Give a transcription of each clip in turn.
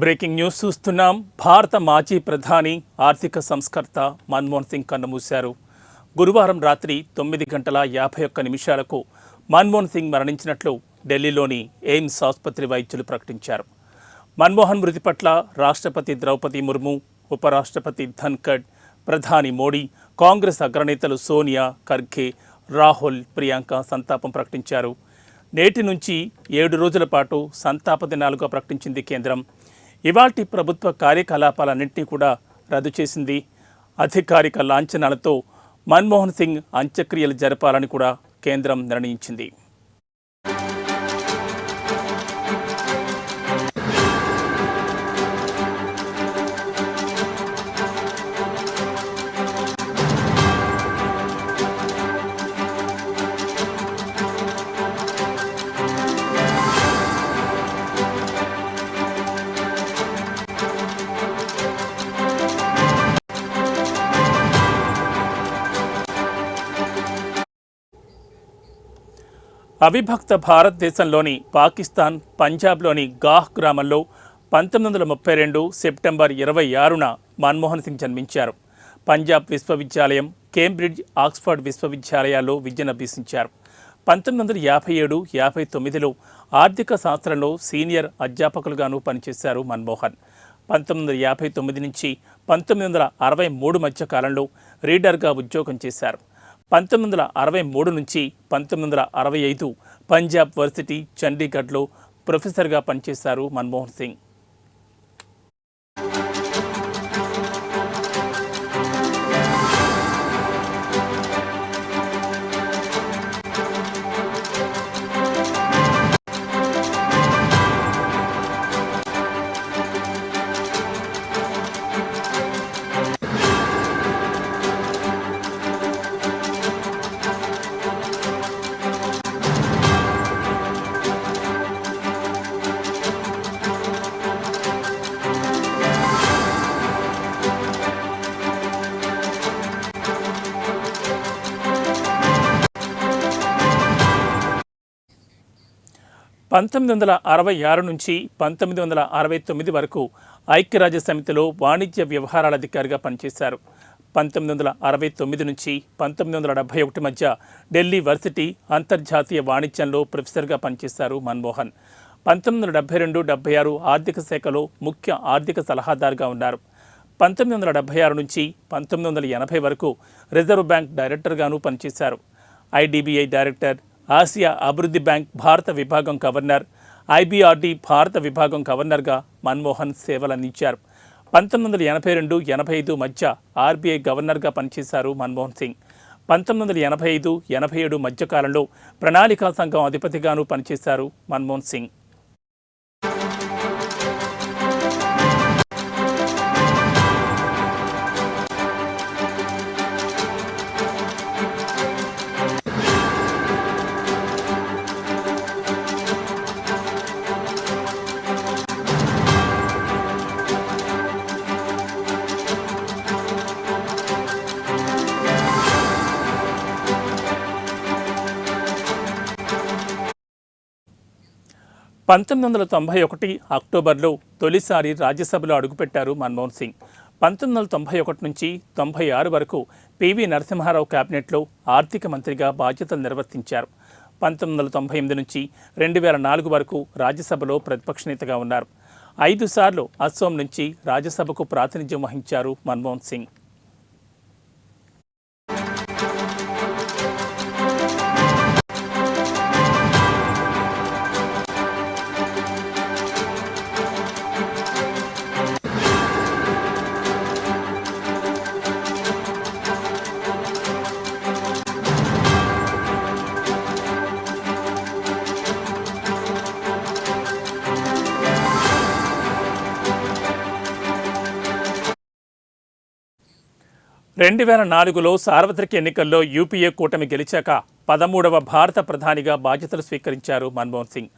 Breaking news చూస్తున్నాం. భారత మాజీ ప్రధాని ఆర్థిక సంస్కర్త మన్మోహన్ సింగ్ కన్నుమూశారు. గురువారం రాత్రి 9:51 మన్మోహన్ సింగ్ మరణించినట్లు ఢిల్లీలోని ఎయిమ్స్ ఆసుపత్రి వైద్యులు ప్రకటించారు. మన్మోహన్ మృతి పట్ల రాష్ట్రపతి ద్రౌపది ముర్ము, ఉపరాష్ట్రపతి ధన్ఖడ్, ప్రధాని మోడీ, కాంగ్రెస్ అగ్రనేతలు సోనియా, ఖర్గే, రాహుల్, ప్రియాంక సంతాపం ప్రకటించారు. నేటి నుంచి 7 రోజుల పాటు సంతాప దినాలుగా ప్రకటించింది కేంద్రం. ఇవాల్టి ప్రభుత్వ కార్యకలాపాలన్నింటినీ కూడా రద్దు చేసింది. అధికారిక లాంఛనాలతో మన్మోహన్ సింగ్ అంత్యక్రియలు జరపాలని కూడా కేంద్రం నిర్ణయించింది. అవిభక్త భారతదేశంలోని పాకిస్తాన్ పంజాబ్లోని గాహ్ గ్రామంలో 1932 సెప్టెంబర్ 26న మన్మోహన్ సింగ్ జన్మించారు. పంజాబ్ విశ్వవిద్యాలయం, కేంబ్రిడ్జ్, ఆక్స్ఫర్డ్ విశ్వవిద్యాలయాల్లో విద్యనభ్యసించారు. 1957-59లో ఆర్థిక శాస్త్రంలో సీనియర్ అధ్యాపకులుగాను పనిచేశారు మన్మోహన్. 1959 నుంచి 1963 మధ్య కాలంలో రీడర్గా ఉద్యోగం చేశారు. 1963 నుంచి 1965 పంజాబ్ వర్సిటీ చండీగఢ్లో ప్రొఫెసర్గా పనిచేశారు మన్మోహన్ సింగ్. (1966 నుంచి 1969 వరకు ఐక్యరాజ్య సమితిలో వాణిజ్య వ్యవహారాల అధికారిగా పనిచేశారు. 1969 నుంచి 1971 మధ్య ఢిల్లీ వర్సిటీ అంతర్జాతీయ వాణిజ్యంలో ప్రొఫెసర్గా పనిచేశారు మన్మోహన్. 1972-76 ఆర్థిక శాఖలో ముఖ్య ఆర్థిక సలహాదారుగా ఉన్నారు. 1976 నుంచి 1980 వరకు రిజర్వ్ బ్యాంక్ డైరెక్టర్గాను పనిచేశారు. ఐడిబిఐ డైరెక్టర్, ఆసియా అభివృద్ధి బ్యాంక్ భారత విభాగం గవర్నర్, ఐబిఆర్డి భారత విభాగం గవర్నర్గా మన్మోహన్ సేవలందించారు. 1982-85 మధ్య ఆర్బీఐ గవర్నర్గా పనిచేశారు మన్మోహన్ సింగ్. 1985-87 మధ్యకాలంలో ప్రణాళికా సంఘం అధిపతిగాను పనిచేశారు మన్మోహన్ సింగ్. అక్టోబర్లో తొలిసారి రాజ్యసభలో అడుగుపెట్టారు మన్మోహన్ సింగ్. 1991 నుంచి 96 వరకు పివి నరసింహారావు కేబినెట్లో ఆర్థిక మంత్రిగా బాధ్యతలు నిర్వర్తించారు. 1998 నుంచి 2004 వరకు రాజ్యసభలో ప్రతిపక్ష నేతగా ఉన్నారు. 5 సార్లు అస్సోం నుంచి రాజ్యసభకు ప్రాతినిధ్యం వహించారు మన్మోహన్ సింగ్. 2004లో సార్వత్రిక ఎన్నికల్లో యూపీఏ కూటమి గెలిచాక 13వ భారత ప్రధానిగా బాధ్యతలు స్వీకరించారు మన్మోహన్ సింగ్.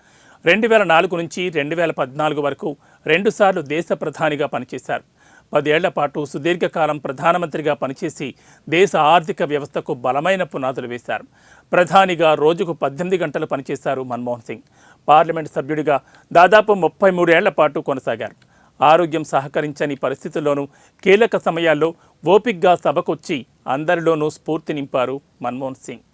2004 నుంచి 2014 వరకు 2 సార్లు దేశ ప్రధానిగా పనిచేశారు. 10 ఏళ్ల పాటు సుదీర్ఘకాలం ప్రధానమంత్రిగా పనిచేసి దేశ ఆర్థిక వ్యవస్థకు బలమైన పునాదులు వేశారు. ప్రధానిగా రోజుకు 18 గంటలు పనిచేశారు మన్మోహన్ సింగ్. పార్లమెంట్ సభ్యుడిగా దాదాపు 33 ఏళ్ల పాటు కొనసాగారు. ఆరోగ్యం సహకరించని పరిస్థితుల్లోనూ కీలక సమయాల్లో ఓపిగ్గా సభకొచ్చి అందరిలోనూ స్ఫూర్తి నింపారు మన్మోహన్ సింగ్.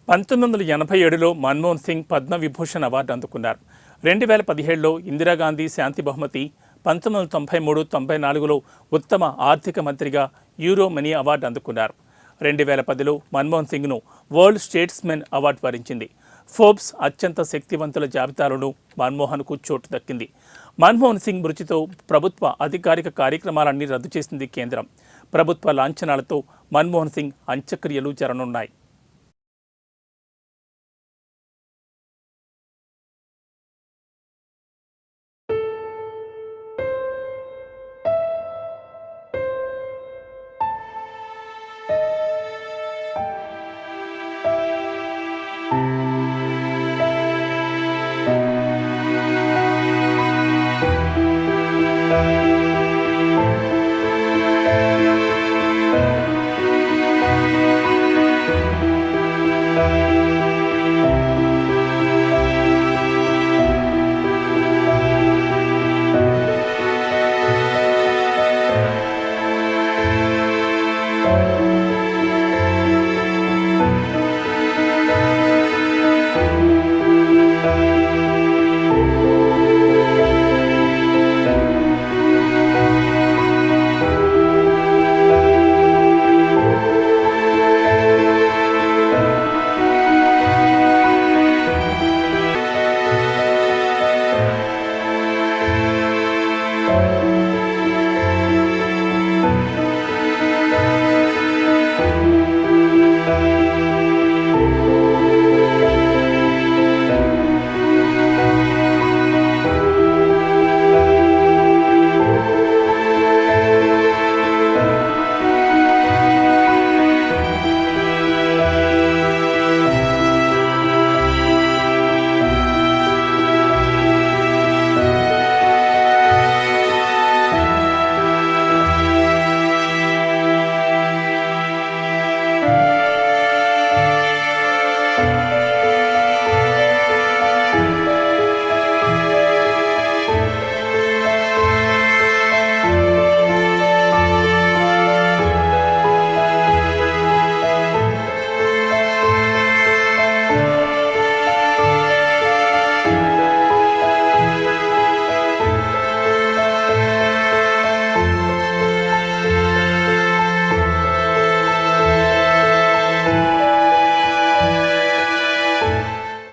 పంతొమ్మిది వందల 1987లో మన్మోహన్ సింగ్ పద్మవిభూషణ్ అవార్డు అందుకున్నారు. 2017లో ఇందిరాగాంధీ శాంతి బహుమతి, 1993-94లో ఉత్తమ ఆర్థిక మంత్రిగా యూరో మనీ అవార్డు అందుకున్నారు. 2010లో మన్మోహన్ సింగ్ను వరల్డ్ స్టేట్స్మెన్ అవార్డు వరించింది. ఫోర్బ్స్ అత్యంత శక్తివంతుల జాబితాలోనూ మన్మోహన్కు చోటు దక్కింది. మన్మోహన్ సింగ్ మృతితో ప్రభుత్వ అధికారిక కార్యక్రమాలన్నీ రద్దు చేసింది కేంద్రం. ప్రభుత్వ లాంఛనాలతో మన్మోహన్ సింగ్ అంత్యక్రియలు జరగనున్నాయి.